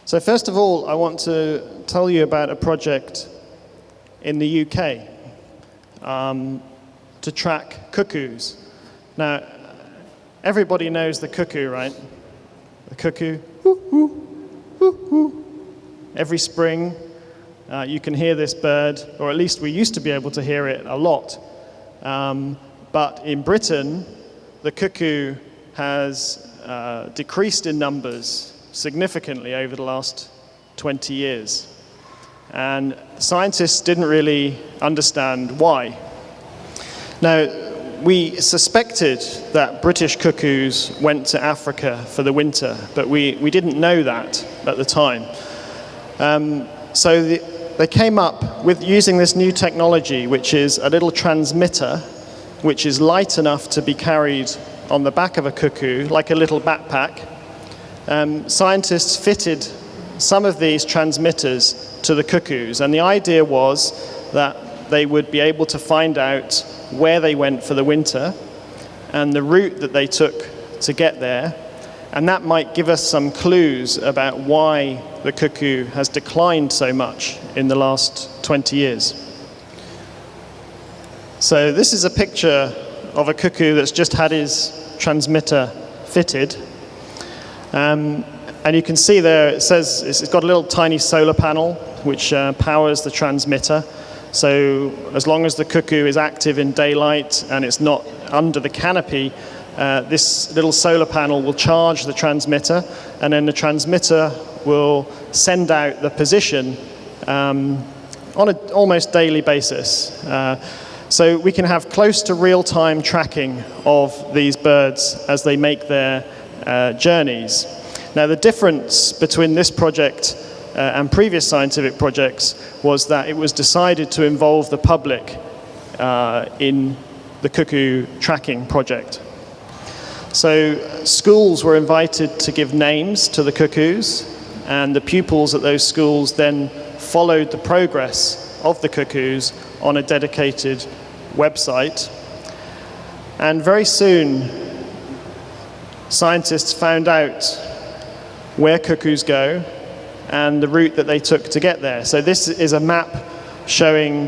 So first of all, I want to tell you about a project in the UK to track cuckoos. Now, everybody knows the cuckoo, right? The cuckoo, every spring you can hear this bird, or at least we used to be able to hear it a lot. But in Britain, the cuckoo has decreased in numbers significantly over the last 20 years. And scientists didn't really understand why. Now, we suspected that British cuckoos went to Africa for the winter, but we didn't know that at the time. So they came up with using this new technology, which is a little transmitter, which is light enough to be carried on the back of a cuckoo, like a little backpack. Scientists fitted some of these transmitters to the cuckoos, and the idea was that they would be able to find out where they went for the winter and the route that they took to get there, and that might give us some clues about why the cuckoo has declined so much in the last 20 years. So this is a picture of a cuckoo that's just had his transmitter fitted. And you can see there, it says it's got a little tiny solar panel which powers the transmitter. So as long as the cuckoo is active in daylight and it's not under the canopy, this little solar panel will charge the transmitter, and then the transmitter will send out the position on an almost daily basis. So we can have close to real-time tracking of these birds as they make their journeys. Now, the difference between this project and previous scientific projects was that it was decided to involve the public in the cuckoo tracking project. So schools were invited to give names to the cuckoos, and the pupils at those schools then followed the progress of the cuckoos on a dedicated website. And very soon, scientists found out where cuckoos go and the route that they took to get there. So this is a map showing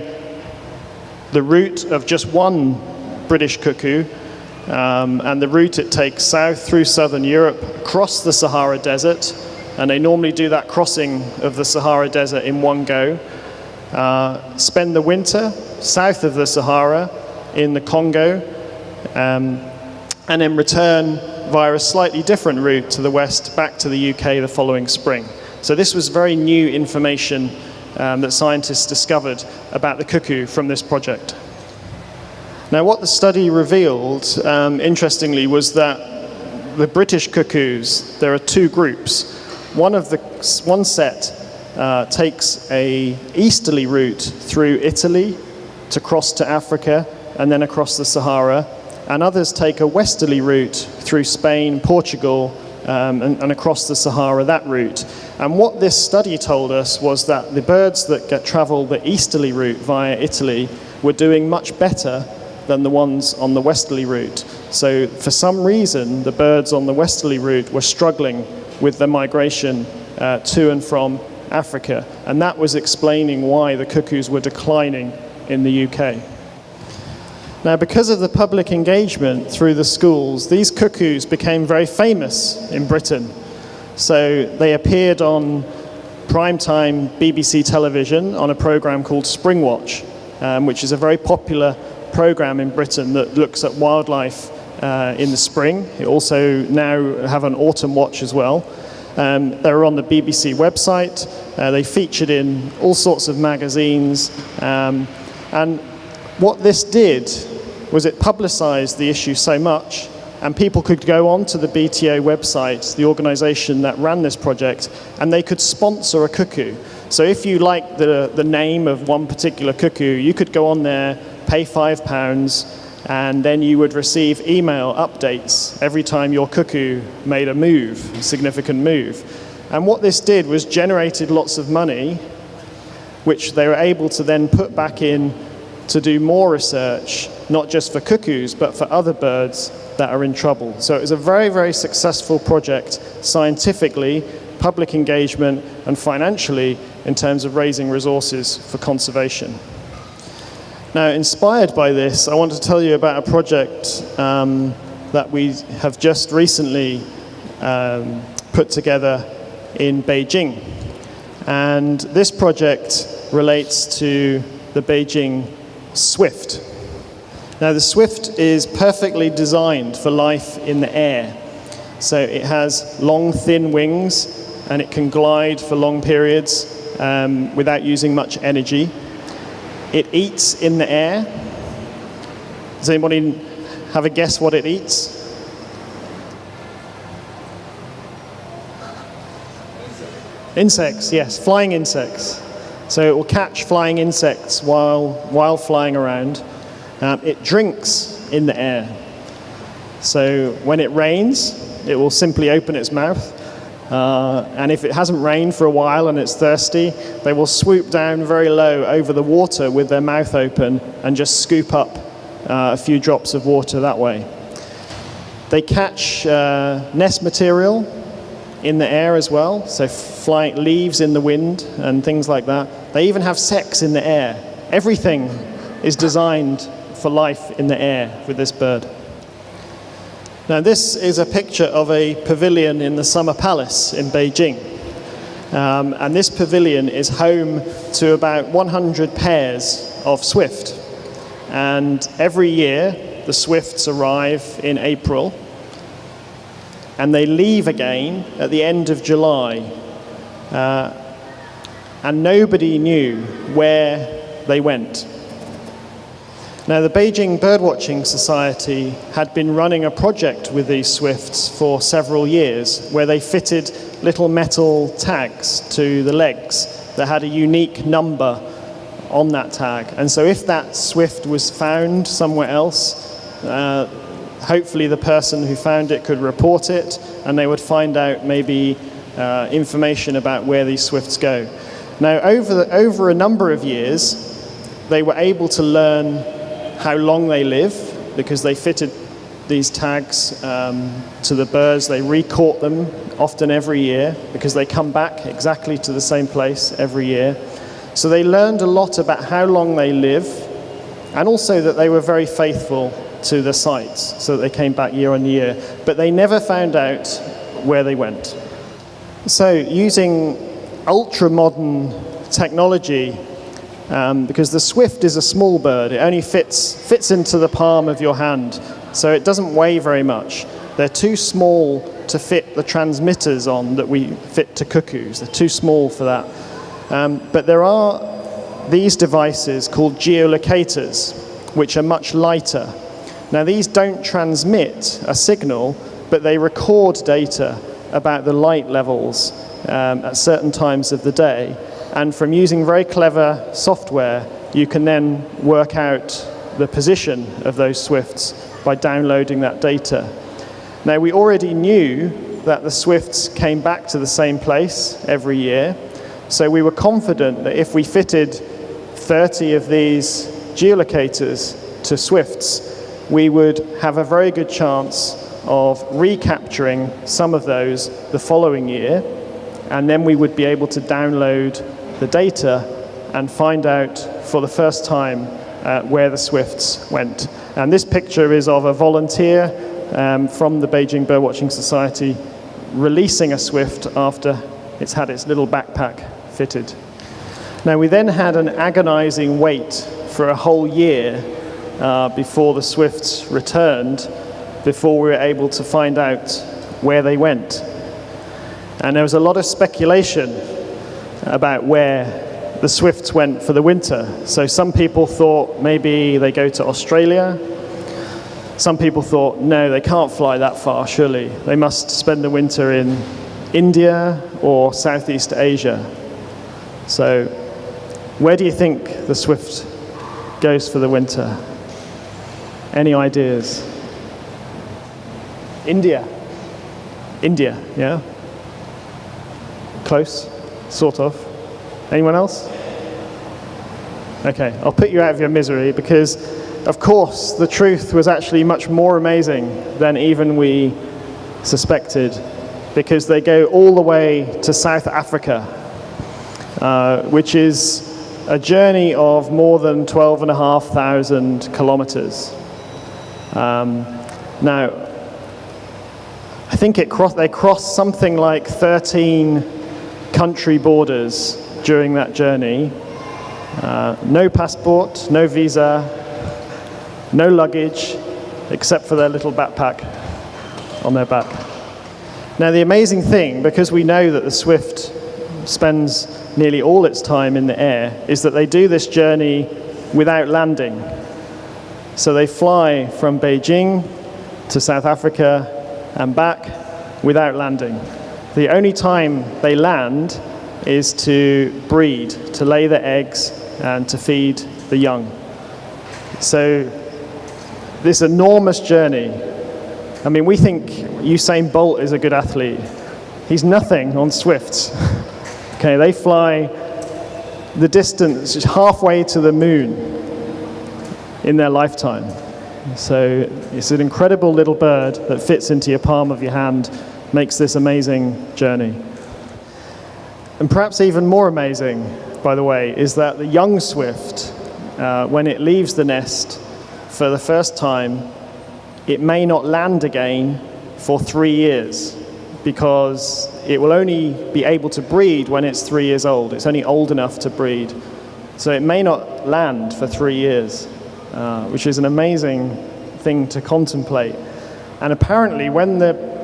the route of just one British cuckoo and the route it takes south through southern Europe, across the Sahara Desert, and they normally do that crossing of the Sahara Desert in one go, spend the winter south of the Sahara in the Congo, and then return via a slightly different route to the west back to the UK the following spring. So this was very new information that scientists discovered about the cuckoo from this project. Now, what the study revealed, interestingly, was that the British cuckoos, there are two groups. One set takes a easterly route through Italy to cross to Africa and then across the Sahara, and others take a westerly route through Spain, Portugal, and across the Sahara, that route. And what this study told us was that the birds that travel the easterly route via Italy were doing much better than the ones on the westerly route. So for some reason, the birds on the westerly route were struggling with their migration to and from Africa. And that was explaining why the cuckoos were declining in the UK. Now, because of the public engagement through the schools, these cuckoos became very famous in Britain. So they appeared on primetime BBC television on a program called Springwatch, which is a very popular program in Britain that looks at wildlife in the spring. It also now have an autumn watch as well. They're on the BBC website. They featured in all sorts of magazines. And what this did was it publicized the issue so much, and people could go onto the BTO website, the organization that ran this project, and they could sponsor a cuckoo. So if you liked the name of one particular cuckoo, you could go on there, pay £5, and then you would receive email updates every time your cuckoo made a move, a significant move. And what this did was generated lots of money, which they were able to then put back in to do more research, not just for cuckoos, but for other birds that are in trouble. So it was a very, very successful project scientifically, public engagement, and financially in terms of raising resources for conservation. Now, inspired by this, I want to tell you about a project that we have just recently put together in Beijing. And this project relates to the Beijing swift. Now, the swift is perfectly designed for life in the air. So it has long, thin wings, and it can glide for long periods without using much energy. It eats in the air. Does anybody have a guess what it eats? Insects, yes, flying insects. So it will catch flying insects while flying around. It drinks in the air. So when it rains, it will simply open its mouth. And if it hasn't rained for a while and it's thirsty, they will swoop down very low over the water with their mouth open and just scoop up a few drops of water that way. They catch nest material in the air as well, so flying leaves in the wind and things like that. They even have sex in the air. Everything is designed for life in the air with this bird. Now, this is a picture of a pavilion in the Summer Palace in Beijing. And this pavilion is home to about 100 pairs of swift. And every year, the swifts arrive in April, and they leave again at the end of July. And nobody knew where they went. Now, the Beijing Birdwatching Society had been running a project with these swifts for several years where they fitted little metal tags to the legs that had a unique number on that tag. And so if that swift was found somewhere else, hopefully the person who found it could report it, and they would find out maybe information about where these swifts go. Now, over a number of years, they were able to learn how long they live, because they fitted these tags to the birds. They re-caught them often every year, because they come back exactly to the same place every year. So they learned a lot about how long they live, and also that they were very faithful to the sites, so that they came back year on year. But they never found out where they went. So using ultra-modern technology, because the swift is a small bird, it only fits into the palm of your hand, so it doesn't weigh very much. They're too small to fit the transmitters on that we fit to cuckoos. They're too small for that. But there are these devices called geolocators, which are much lighter. Now, these don't transmit a signal, but they record data about the light levels at certain times of the day. And from using very clever software, you can then work out the position of those swifts by downloading that data. Now, we already knew that the swifts came back to the same place every year, so we were confident that if we fitted 30 of these geolocators to swifts, we would have a very good chance of recapturing some of those the following year, and then we would be able to download the data and find out for the first time where the swifts went. And this picture is of a volunteer from the Beijing Birdwatching Society releasing a swift after it's had its little backpack fitted. Now, we then had an agonizing wait for a whole year before the swifts returned, before we were able to find out where they went. And there was a lot of speculation about where the swifts went for the winter. So some people thought maybe they go to Australia. Some people thought, no, they can't fly that far, surely. They must spend the winter in India or Southeast Asia. So where do you think the swift goes for the winter? Any ideas? India. India, yeah? Close, sort of. Anyone else? Okay, I'll put you out of your misery, because, of course, the truth was actually much more amazing than even we suspected. because they go all the way to South Africa, which is a journey of more than 12,500 kilometers. Now, I think they crossed something like 13 country borders during that journey. No passport, no visa, no luggage, except for their little backpack on their back. Now, the amazing thing, because we know that the swift spends nearly all its time in the air, is that they do this journey without landing. So they fly from Beijing to South Africa and back without landing. The only time they land is to breed, to lay their eggs and to feed the young. So this enormous journey, I mean, we think Usain Bolt is a good athlete. He's nothing on Swifts. Okay, they fly the distance halfway to the moon in their lifetime. So it's an incredible little bird that fits into your palm of your hand, makes this amazing journey. And perhaps even more amazing, by the way, is that the young swift, when it leaves the nest for the first time, it may not land again for 3 years, because it will only be able to breed when it's 3 years old. It's only old enough to breed. So it may not land for 3 years, which is an amazing thing to contemplate. And apparently,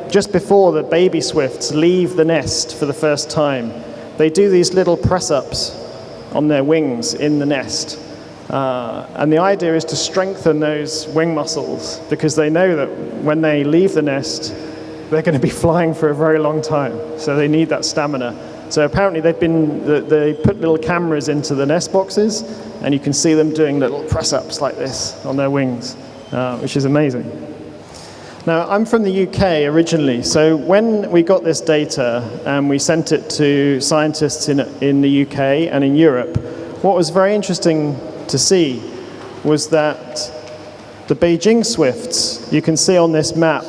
just before the baby swifts leave the nest for the first time, they do these little press-ups on their wings in the nest. And the idea is to strengthen those wing muscles, because they know that when they leave the nest, they're going to be flying for a very long time. So they need that stamina. So apparently they put little cameras into the nest boxes, and you can see them doing little press-ups like this on their wings, which is amazing. Now, I'm from the UK originally, so when we got this data and we sent it to scientists in the UK and in Europe, what was very interesting to see was that the Beijing swifts, you can see on this map,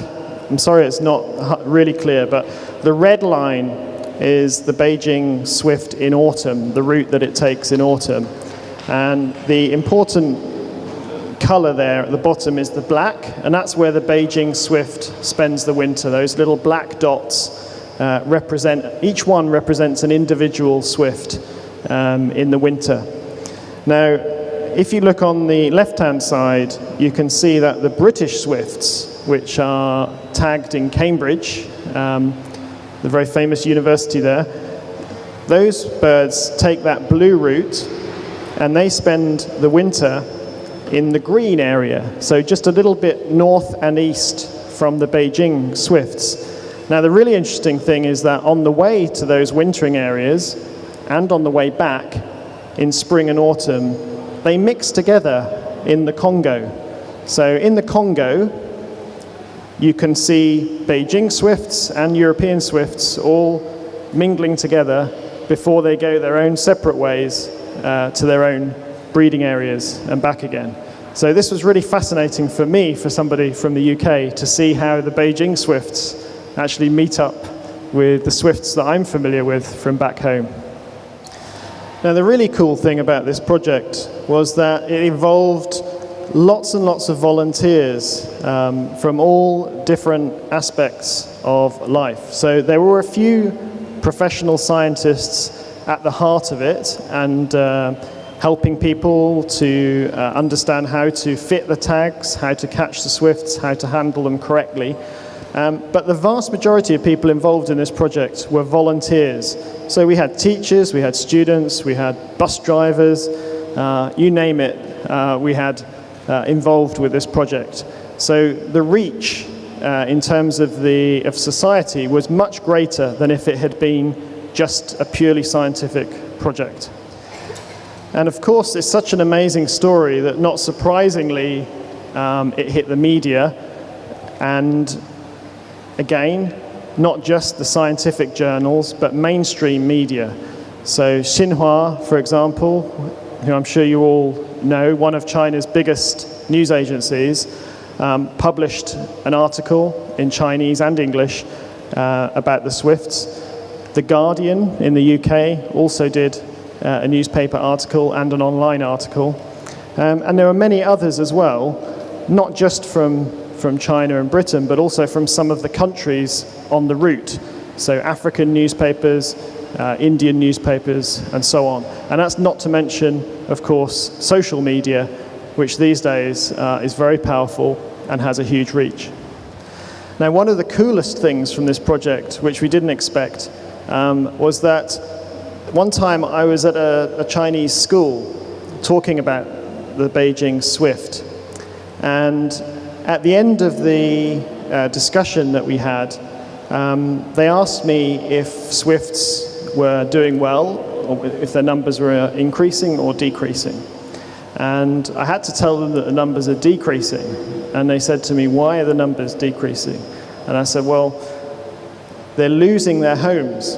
I'm sorry it's not really clear, but the red line is the Beijing swift in autumn, the route that it takes in autumn. And the important color there at the bottom is the black, and that's where the Beijing swift spends the winter. Those little black dots each one represents an individual swift in the winter. Now, if you look on the left-hand side, you can see that the British swifts, which are tagged in Cambridge, the very famous university there, those birds take that blue route and they spend the winter in the green area, so just a little bit north and east from the Beijing swifts. Now, the really interesting thing is that on the way to those wintering areas and on the way back in spring and autumn, they mix together in the Congo. So in the Congo, you can see Beijing swifts and European swifts all mingling together before they go their own separate ways to their own breeding areas and back again. So this was really fascinating for me, for somebody from the UK, to see how the Beijing swifts actually meet up with the swifts that I'm familiar with from back home. Now, the really cool thing about this project was that it involved lots and lots of volunteers from all different aspects of life. So there were a few professional scientists at the heart of it, and helping people to understand how to fit the tags, how to catch the swifts, how to handle them correctly. But the vast majority of people involved in this project were volunteers. So we had teachers, we had students, we had bus drivers, you name it, we had involved with this project. So the reach in terms of society was much greater than if it had been just a purely scientific project. And of course, it's such an amazing story that, not surprisingly, it hit the media. And again, not just the scientific journals, but mainstream media. So Xinhua, for example, who I'm sure you all know, one of China's biggest news agencies, published an article in Chinese and English about the swifts. The Guardian in the UK also did a newspaper article and an online article. And there are many others as well, not just from China and Britain, but also from some of the countries on the route. So African newspapers, Indian newspapers, and so on. And that's not to mention, of course, social media, which these days is very powerful and has a huge reach. Now, one of the coolest things from this project, which we didn't expect, was that one time I was at a Chinese school talking about the Beijing swift. And at the end of the discussion that we had, they asked me if swifts were doing well, or if their numbers were increasing or decreasing. And I had to tell them that the numbers are decreasing. And they said to me, why are the numbers decreasing? And I said, well, they're losing their homes.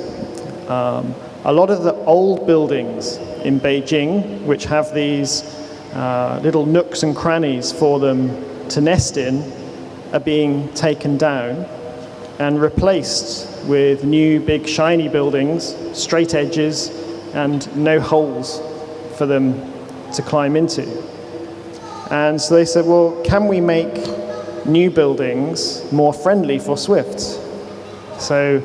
A lot of the old buildings in Beijing, which have these little nooks and crannies for them to nest in, are being taken down and replaced with new big shiny buildings, straight edges, and no holes for them to climb into. And so they said, well, can we make new buildings more friendly for swifts? So,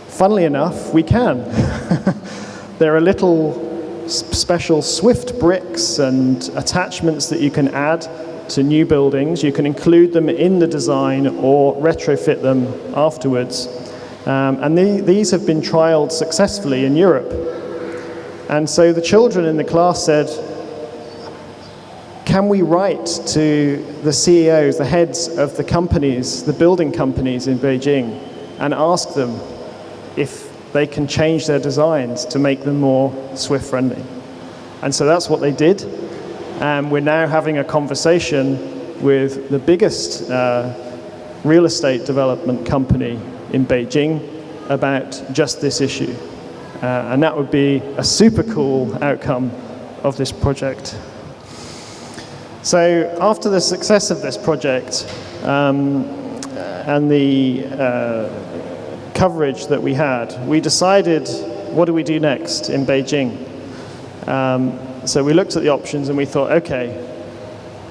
funnily enough, we can. There are little special swift bricks and attachments that you can add to new buildings. You can include them in the design or retrofit them afterwards. And these have been trialed successfully in Europe. And so the children in the class said, can we write to the CEOs, the heads of the companies, the building companies in Beijing, and ask them if they can change their designs to make them more swift friendly? And so that's what they did. And we're now having a conversation with the biggest real estate development company in Beijing about just this issue. And that would be a super cool outcome of this project. So after the success of this project and the coverage that we had, we decided, what do we do next in Beijing? So we looked at the options and we thought, okay,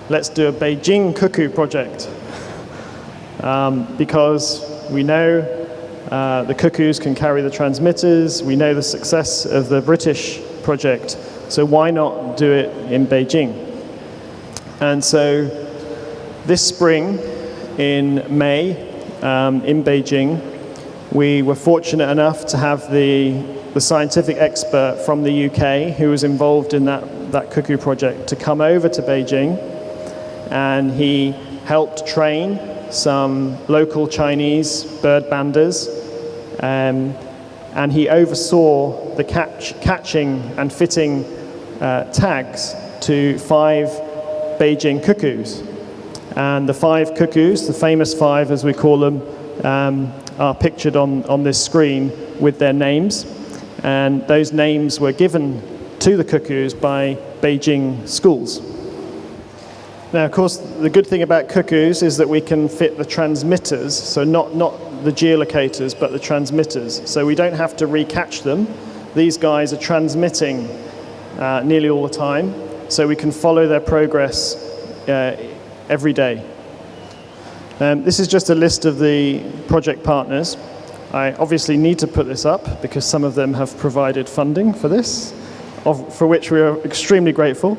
let's do a Beijing cuckoo project. Because we know the cuckoos can carry the transmitters, we know the success of the British project, so why not do it in Beijing? And so this spring, in May, in Beijing, we were fortunate enough to have the scientific expert from the UK who was involved in that cuckoo project to come over to Beijing, and he helped train some local Chinese bird banders, and he oversaw the catching and fitting tags to 5 Beijing cuckoos. And the 5 cuckoos, the famous 5 as we call them, are pictured on this screen with their names. And those names were given to the cuckoos by Beijing schools. Now, of course, the good thing about cuckoos is that we can fit the transmitters, so not the geolocators, but the transmitters. So we don't have to recatch them. These guys are transmitting nearly all the time, so we can follow their progress every day. This is just a list of the project partners. I obviously need to put this up because some of them have provided funding for this, for which we are extremely grateful.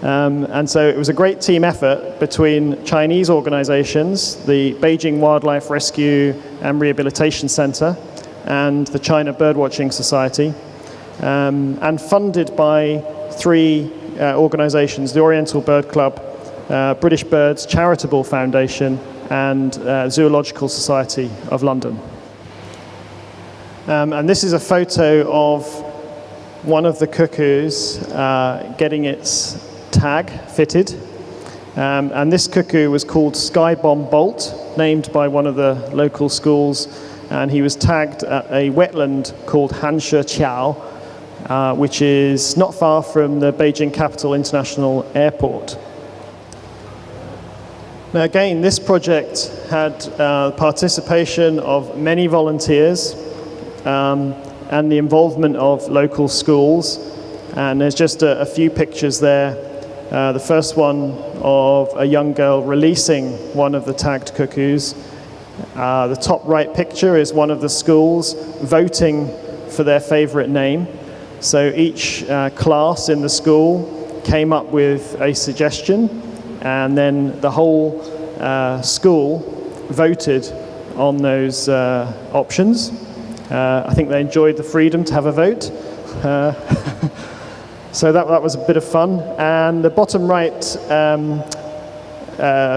And so it was a great team effort between Chinese organizations, the Beijing Wildlife Rescue and Rehabilitation Center, and the China Birdwatching Society, and funded by 3 organizations, the Oriental Bird Club, British Birds Charitable Foundation, and Zoological Society of London. And this is a photo of one of the cuckoos getting its tag fitted. And this cuckoo was called Skybomb Bolt, named by one of the local schools, and he was tagged at a wetland called Hansheqiao, which is not far from the Beijing Capital International Airport. Now again, this project had participation of many volunteers and the involvement of local schools. And there's just a few pictures there. The first one of a young girl releasing one of the tagged cuckoos. The top right picture is one of the schools voting for their favorite name. So each class in the school came up with a suggestion, and then the whole school voted on those options. I think they enjoyed the freedom to have a vote. So that was a bit of fun. And the bottom right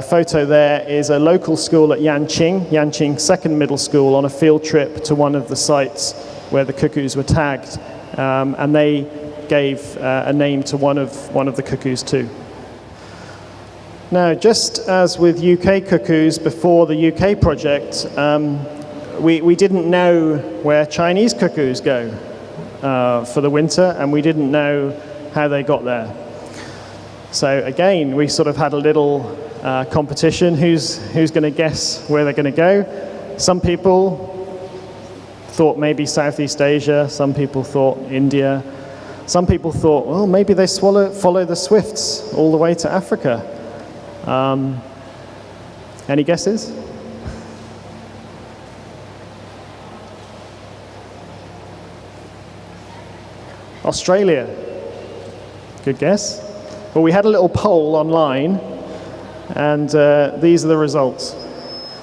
photo there is a local school at Yanqing Second Middle School, on a field trip to one of the sites where the cuckoos were tagged. And they gave a name to one of the cuckoos too. Now, just as with UK cuckoos before the UK project, we didn't know where Chinese cuckoos go for the winter, and we didn't know how they got there. So again, we sort of had a little competition. Who's going to guess where they're going to go? Some people thought maybe Southeast Asia, some people thought India, some people thought, well, maybe they follow the swifts all the way to Africa. Any guesses? Australia. Good guess. Well, we had a little poll online, and these are the results.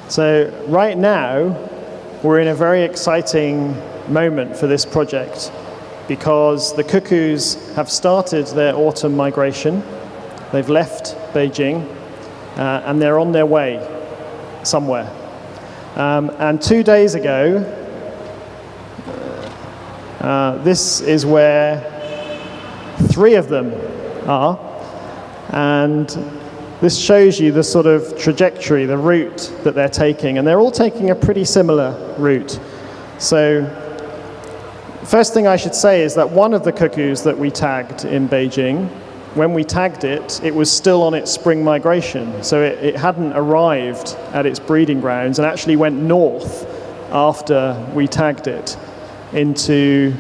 So right now, we're in a very exciting moment for this project, because the cuckoos have started their autumn migration. They've left Beijing, and they're on their way somewhere. And 2 days ago, this is where 3 of them are, and this shows you the sort of trajectory, the route that they're taking, and they're all taking a pretty similar route. So first thing I should say is that one of the cuckoos that we tagged in Beijing, when we tagged it, it was still on its spring migration, so it hadn't arrived at its breeding grounds and actually went north after we tagged it into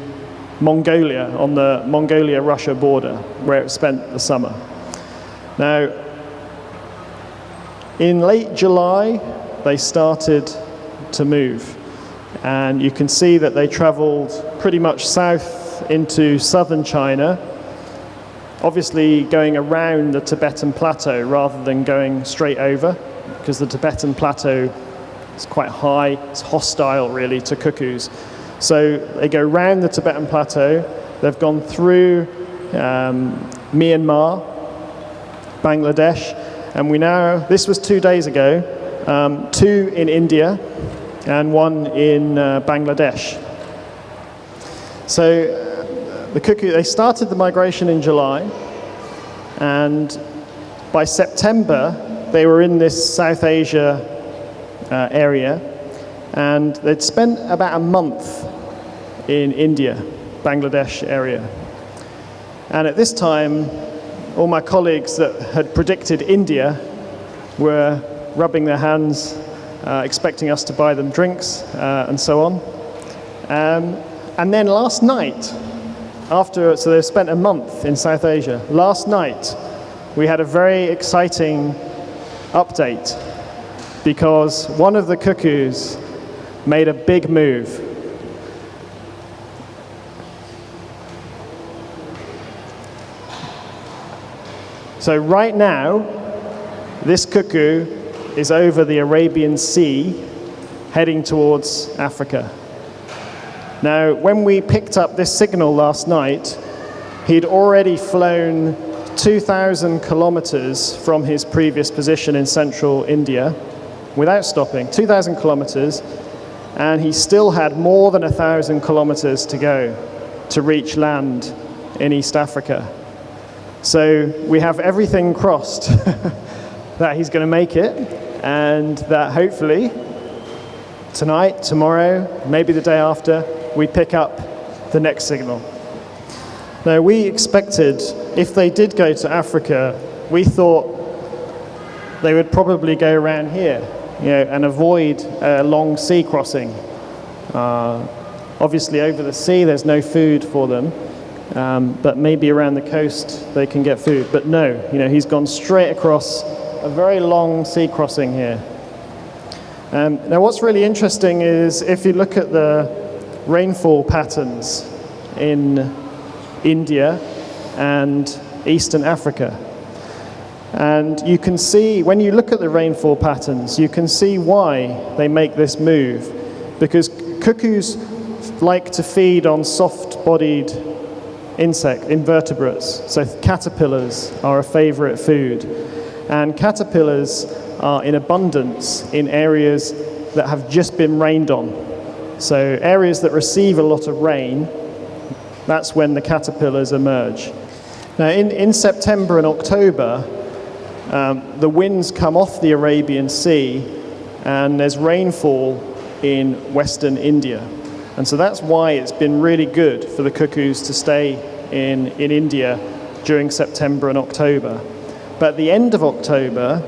Mongolia, on the Mongolia-Russia border, where it spent the summer. Now, in late July, they started to move, and you can see that they traveled pretty much south into southern China, obviously going around the Tibetan Plateau rather than going straight over, because the Tibetan Plateau is quite high, it's hostile really to cuckoos. So they go round the Tibetan Plateau, they've gone through Myanmar, Bangladesh, and this was 2 days ago, 2 in India and 1 in Bangladesh. So the cuckoo, they started the migration in July, and by September they were in this South Asia area, and they'd spent about a month in India, Bangladesh area. And at this time, all my colleagues that had predicted India were rubbing their hands, expecting us to buy them drinks and so on. And then last night, so they spent a month in South Asia. Last night, we had a very exciting update, because one of the cuckoos made a big move. So right now, this cuckoo is over the Arabian Sea, heading towards Africa. Now, when we picked up this signal last night, he'd already flown 2,000 kilometers from his previous position in central India without stopping, 2,000 kilometers, and he still had more than 1,000 kilometers to go to reach land in East Africa. So we have everything crossed that he's going to make it, and that hopefully tonight, tomorrow, maybe the day after, we pick up the next signal. Now, we expected, if they did go to Africa, we thought they would probably go around here, and avoid a long sea crossing. Obviously over the sea there's no food for them, but maybe around the coast they can get food. But no, he's gone straight across a very long sea crossing here. Now what's really interesting is if you look at the rainfall patterns in India and Eastern Africa, and you can see, when you look at the rainfall patterns, you can see why they make this move. Because cuckoos like to feed on soft-bodied invertebrates. So caterpillars are a favorite food. And caterpillars are in abundance in areas that have just been rained on. So areas that receive a lot of rain, that's when the caterpillars emerge. Now in September and October, the winds come off the Arabian Sea and there's rainfall in Western India. And so that's why it's been really good for the cuckoos to stay in India during September and October. But at the end of October,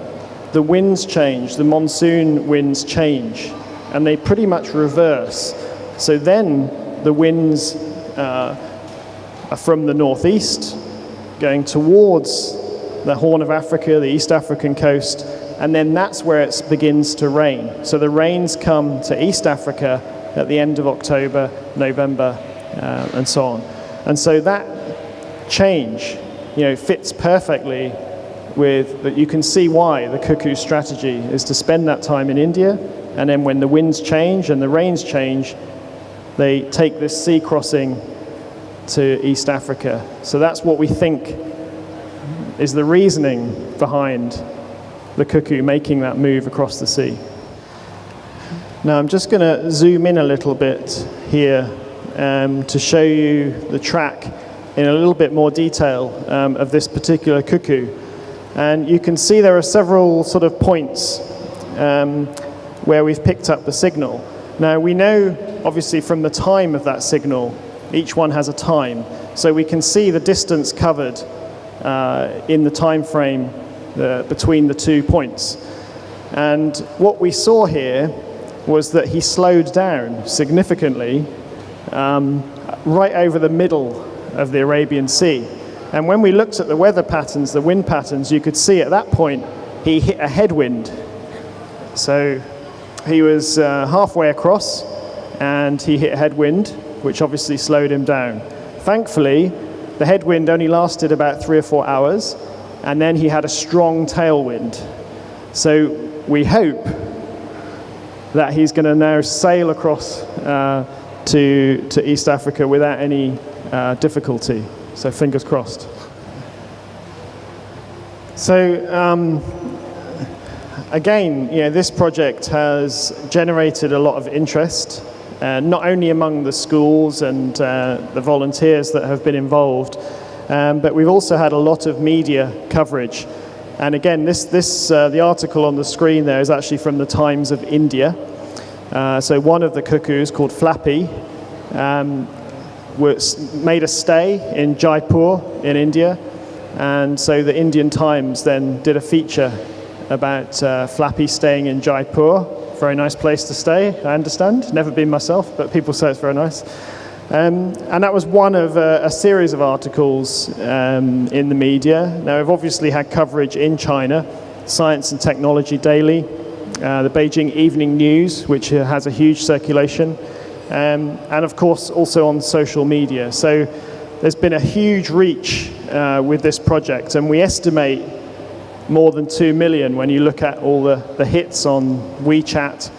the winds change, the monsoon winds change, and they pretty much reverse. So then the winds are from the northeast, going towards the Horn of Africa, the East African coast, and then that's where it begins to rain. So the rains come to East Africa at the end of October, November, and so on. And so that change, fits perfectly with that. You can see why the cuckoo strategy is to spend that time in India, and then when the winds change and the rains change, they take this sea crossing to East Africa. So that's what we think is the reasoning behind the cuckoo making that move across the sea. Now I'm just going to zoom in a little bit here to show you the track in a little bit more detail of this particular cuckoo. And you can see there are several sort of points where we've picked up the signal. Now we know obviously from the time of that signal, each one has a time, so we can see the distance covered in the time frame between the 2 points. And what we saw here was that he slowed down significantly right over the middle of the Arabian Sea. And when we looked at the weather patterns, the wind patterns, you could see at that point he hit a headwind. So he was halfway across and he hit a headwind, which obviously slowed him down. Thankfully, the headwind only lasted about 3 or 4 hours, and then he had a strong tailwind. So we hope that he's going to now sail across to East Africa without any difficulty. So fingers crossed. So again, this project has generated a lot of interest, not only among the schools and the volunteers that have been involved, but we've also had a lot of media coverage. And again, the article on the screen there is actually from the Times of India. So one of the cuckoos, called Flappy, made a stay in Jaipur in India, and so the Indian Times then did a feature about Flappy staying in Jaipur. Very nice place to stay, I understand. Never been myself, but people say it's very nice. And that was one of a series of articles in the media. Now, we've obviously had coverage in China, Science and Technology Daily, the Beijing Evening News, which has a huge circulation, and of course also on social media. So there's been a huge reach with this project, and we estimate more than 2 million when you look at all the hits on WeChat,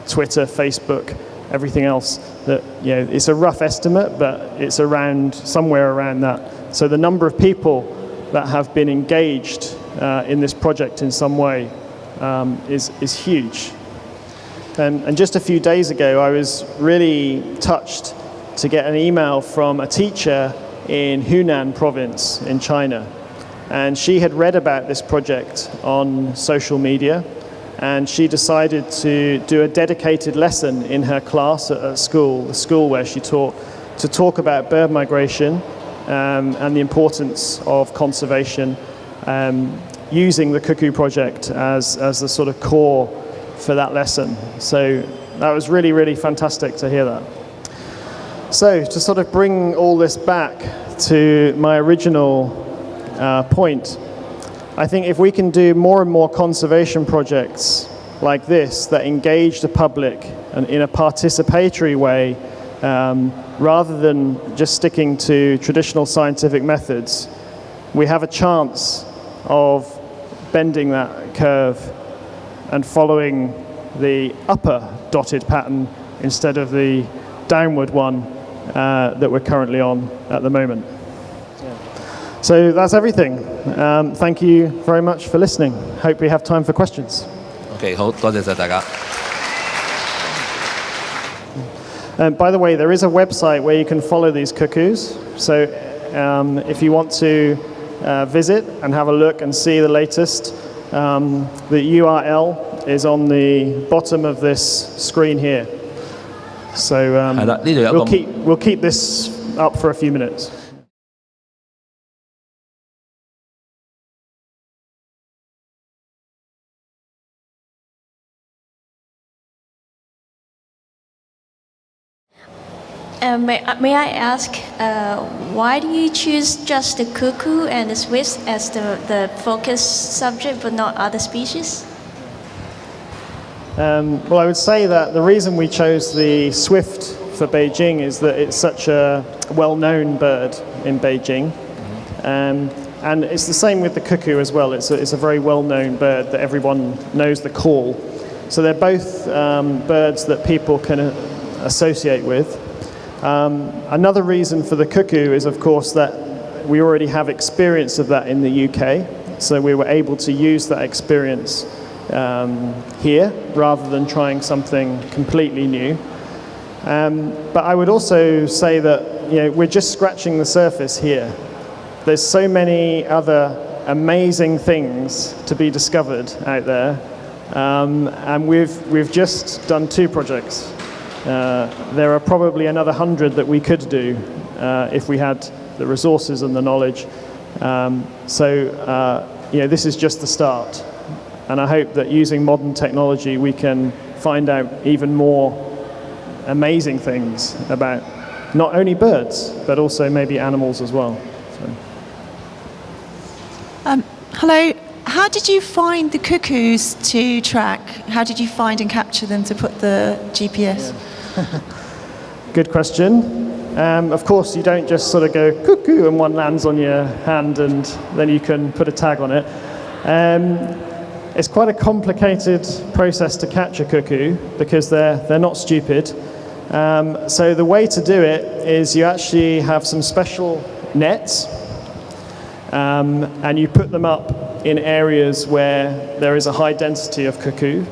Twitter, Facebook, everything else. That it's a rough estimate, but it's somewhere around that. So the number of people that have been engaged in this project in some way is huge. And just a few days ago, I was really touched to get an email from a teacher in Hunan province in China. And she had read about this project on social media, and she decided to do a dedicated lesson in her class at school, the school where she taught, to talk about bird migration and the importance of conservation using the Cuckoo project as the sort of core for that lesson. So that was really, really fantastic to hear that. So to sort of bring all this back to my original point, I think if we can do more and more conservation projects like this that engage the public and in a participatory way, rather than just sticking to traditional scientific methods, we have a chance of bending that curve and following the upper dotted pattern instead of the downward one that we're currently on at the moment. So that's everything. Thank you very much for listening. Hope we have time for questions. OK， 好，多謝晒大家。By the way, there is a website where you can follow these cuckoos. So if you want to visit and have a look and see the latest, the URL is on the bottom of this screen here. So we'll keep this up for a few minutes. May I ask, why do you choose just the cuckoo and the swift as the focus subject, but not other species? Well, I would say that the reason we chose the swift for Beijing is that it's such a well-known bird in Beijing. And it's the same with the cuckoo as well. It's a very well-known bird that everyone knows the call. So they're both birds that people can associate with. Another reason for the cuckoo is, of course, that we already have experience of that in the UK. So we were able to use that experience here rather than trying something completely new. But I would also say that we're just scratching the surface here. There's so many other amazing things to be discovered out there, and we've just done 2 projects. There are probably another 100 that we could do if we had the resources and the knowledge. This is just the start. And I hope that using modern technology, we can find out even more amazing things about not only birds, but also maybe animals as well. Hello. How did you find the cuckoos to track? How did you find and capture them to put the GPS? Yeah. Good question. Of course, you don't just sort of go cuckoo and one lands on your hand and then you can put a tag on it. It's quite a complicated process to catch a cuckoo because they're not stupid. So the way to do it is you actually have some special nets and you put them up in areas where there is a high density of cuckoo.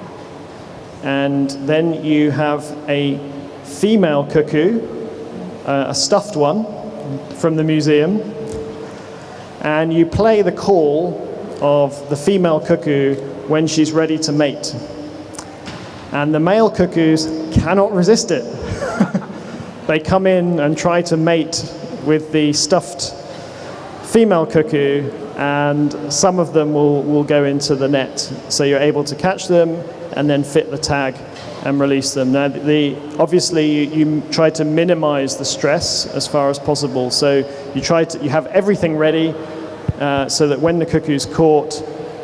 And then you have a female cuckoo, a stuffed one from the museum, and you play the call of the female cuckoo when she's ready to mate. And the male cuckoos cannot resist it. They come in and try to mate with the stuffed female cuckoo, and some of them will go into the net. So you're able to catch them and then fit the tag and release them. Now, obviously, you try to minimize the stress as far as possible. So you have everything ready so that when the cuckoo's caught,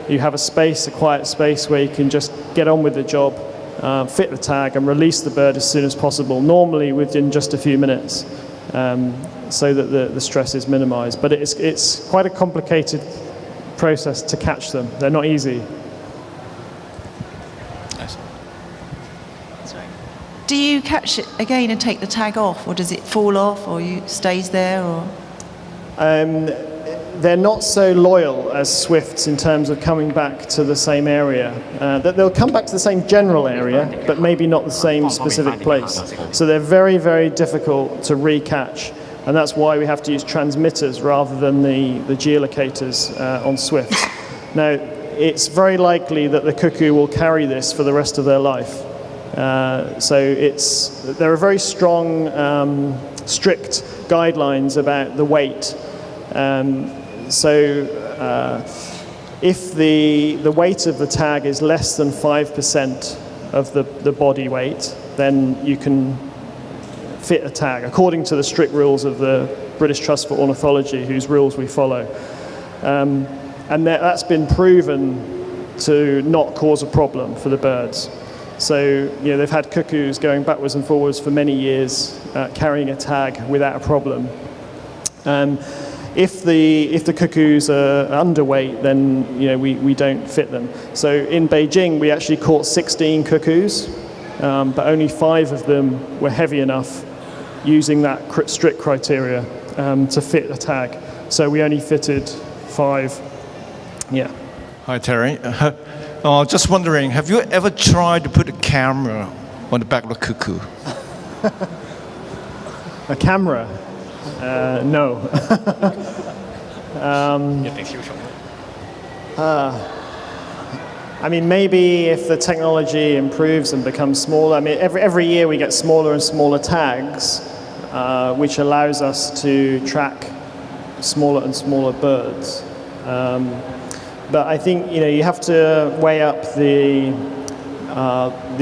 you have a quiet space where you can just get on with the job, fit the tag and release the bird as soon as possible, normally within just a few minutes, so that the stress is minimized. But it's quite a complicated process to catch them. They're not easy. Do you catch it again and take the tag off, or does it fall off, or stays there, or? They're not so loyal as swifts in terms of coming back to the same area. They'll come back to the same general area, but maybe not the same specific place. So they're very, very difficult to recatch, and that's why we have to use transmitters rather than the geolocators on swifts. Now, it's very likely that the cuckoo will carry this for the rest of their life. There are very strong, strict guidelines about the weight. If the weight of the tag is less than 5% of the body weight, then you can fit a tag, according to the strict rules of the British Trust for Ornithology, whose rules we follow. And that's been proven to not cause a problem for the birds. So, they've had cuckoos going backwards and forwards for many years, carrying a tag without a problem. If the cuckoos are underweight, then we don't fit them. So in Beijing, we actually caught 16 cuckoos, but only 5 of them were heavy enough, using that strict criteria to fit a tag. So we only fitted 5. Yeah. Hi, Terry. Just wondering, have you ever tried to put a camera on the back of a cuckoo? A camera? No. I mean, maybe if the technology improves and becomes smaller. I mean, every year we get smaller and smaller tags, which allows us to track smaller and smaller birds. But I think you have to weigh up the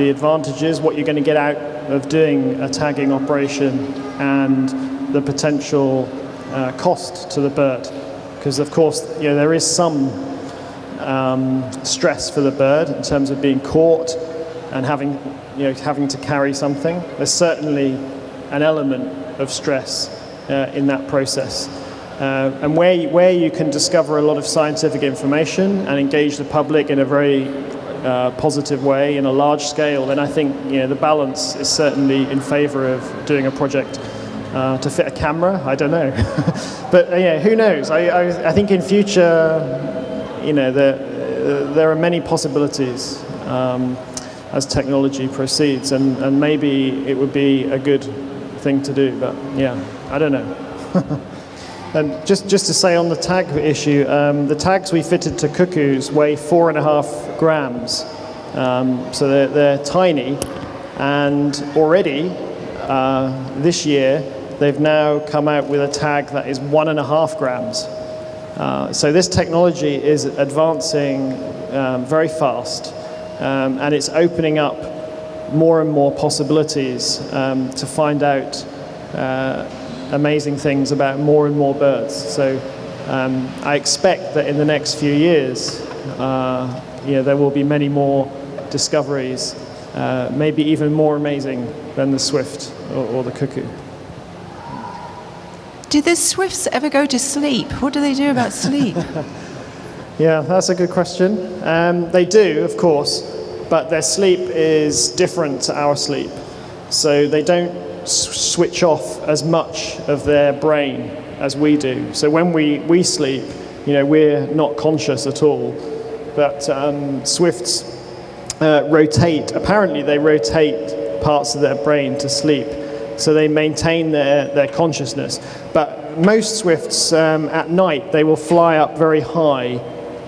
advantages, what you're going to get out of doing a tagging operation, and the potential cost to the bird, because of course there is some stress for the bird in terms of being caught and having to carry something. There's certainly an element of stress in that process. And where you can discover a lot of scientific information and engage the public in a very positive way in a large scale, then I think the balance is certainly in favor of doing a project to fit a camera. I don't know, but who knows? I think in future, there are many possibilities as technology proceeds, and maybe it would be a good thing to do. But I don't know. And just to say on the tag issue, the tags we fitted to cuckoos weigh 4.5 grams, so they're tiny, and already this year they've now come out with a tag that is 1.5 grams. So this technology is advancing very fast, and it's opening up more and more possibilities to find out amazing things about more and more birds. So I expect that in the next few years, there will be many more discoveries, maybe even more amazing than the swift or the cuckoo. Do the swifts ever go to sleep? What do they do about sleep? Yeah, that's a good question. They do, of course, but their sleep is different to our sleep. So they don't switch off as much of their brain as we do. So when we sleep, we're not conscious at all. But swifts rotate. Apparently, they rotate parts of their brain to sleep, so they maintain their consciousness. But most swifts at night, they will fly up very high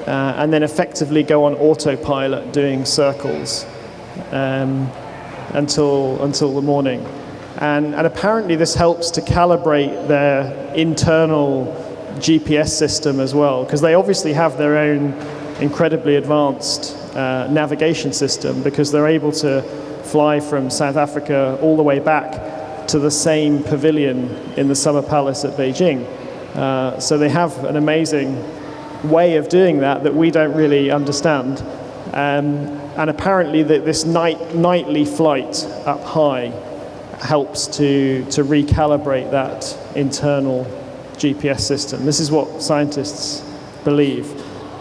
and then effectively go on autopilot, doing circles until the morning. And apparently this helps to calibrate their internal GPS system as well, because they obviously have their own incredibly advanced navigation system, because they're able to fly from South Africa all the way back to the same pavilion in the Summer Palace at Beijing. So they have an amazing way of doing that we don't really understand. And apparently this nightly flight up high helps to recalibrate that internal GPS system. This is what scientists believe,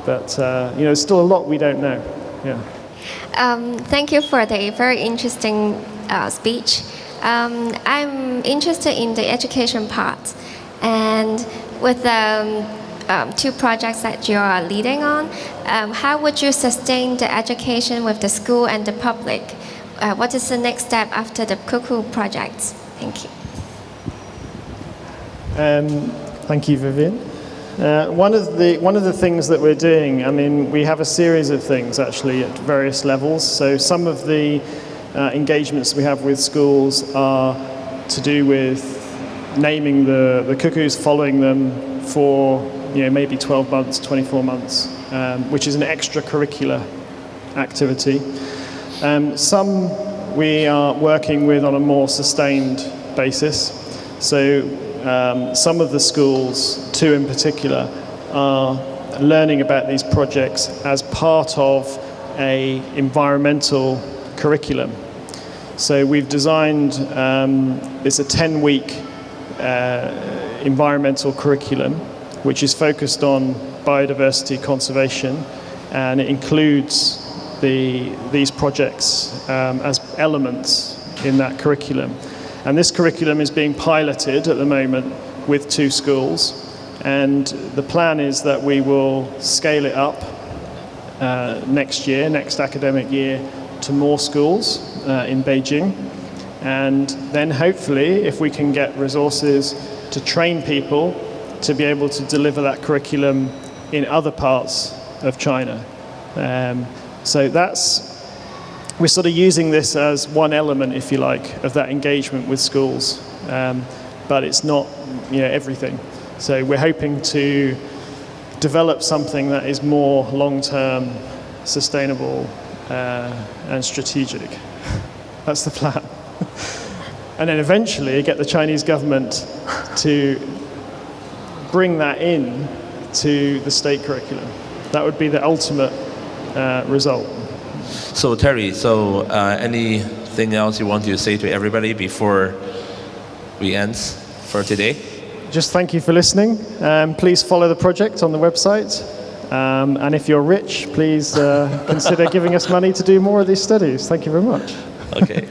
but there's still a lot we don't know. Yeah. Thank you for the very interesting speech. I'm interested in the education part, and with the 2 projects that you are leading on, how would you sustain the education with the school and the public? What is the next step after the cuckoo projects? Thank you. Thank you, Vivian. One of the things that we're doing, I mean, we have a series of things actually at various levels. So some of the engagements we have with schools are to do with naming the cuckoos, following them for maybe 12 months, 24 months. which is an extracurricular activity. Some we are working with on a more sustained basis. So some of the schools, 2 in particular, are learning about these projects as part of a environmental curriculum. So we've designed, it's a 10-week environmental curriculum, which is focused on biodiversity conservation, and it includes these projects as elements in that curriculum. And this curriculum is being piloted at the moment with 2 schools, and the plan is that we will scale it up next academic year, to more schools in Beijing. And then hopefully, if we can get resources to train people to be able to deliver that curriculum in other parts of China. So we're sort of using this as one element, if you like, of that engagement with schools, but it's not, everything. So we're hoping to develop something that is more long-term, sustainable, and strategic. That's the plan. And then eventually get the Chinese government to bring that in to the state curriculum. That would be the ultimate result. So Terry, anything else you want to say to everybody before we end for today? Just thank you for listening. Please follow the project on the website. And if you're rich, please consider giving us money to do more of these studies. Thank you very much. Okay.